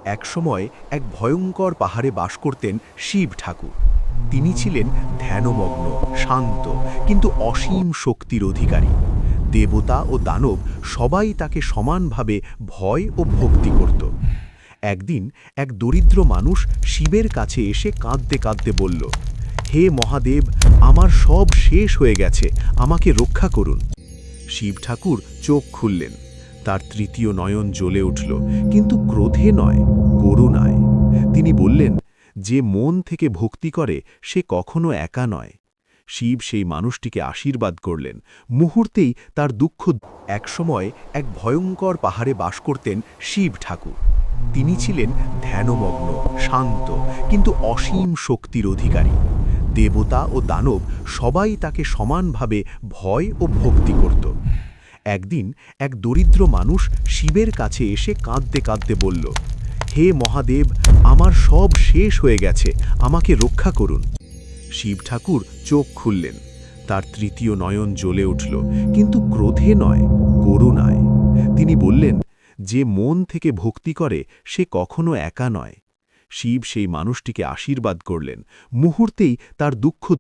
একসময় এক ভয়ঙ্কর পাহাড়ে বাস করতেন শিব ঠাকুর। তিনি ছিলেন ধ্যানমগ্ন, শান্ত, কিন্তু অসীম শক্তির অধিকারী। দেবতা ও দানব সবাই তাকে সমানভাবে ভয় ও ভক্তি করত। একদিন এক দরিদ্র মানুষ শিবের কাছে এসে কাঁদতে কাঁদতে বলল, হে মহাদেব, আমার সব শেষ হয়ে গেছে, আমাকে রক্ষা করুন। শিব ঠাকুর চোখ খুললেন। তার তৃতীয় নয়ন জ্বলে উঠল, কিন্তু ক্রোধে নয়, করুণায়। তিনি বললেন, যে মন থেকে ভক্তি করে সে কখনো একা নয়। শিব সেই মানুষটিকে আশীর্বাদ করলেন। মুহূর্তেই তার দুঃখ। একসময় এক ভয়ঙ্কর পাহাড়ে বাস করতেন শিব ঠাকুর। তিনি ছিলেন ধ্যানমগ্ন, শান্ত, কিন্তু অসীম শক্তির অধিকারী। দেবতা ও দানব সবাই তাকে সমানভাবে ভয় ও ভক্তি করত। একদিন এক দরিদ্র মানুষ শিবের কাছে এসে কাঁদতে কাঁদতে বলল, হে মহাদেব, আমার সব শেষ হয়ে গেছে, আমাকে রক্ষা করুন। শিব ঠাকুর চোখ খুললেন। তার তৃতীয় নয়ন জ্বলে উঠল, কিন্তু ক্রোধে নয়, করুণায়। তিনি বললেন, যে মন থেকে ভক্তি করে সে কখনো একা নয়। শিব সেই মানুষটিকে আশীর্বাদ করলেন। মুহূর্তেই তার দুঃখ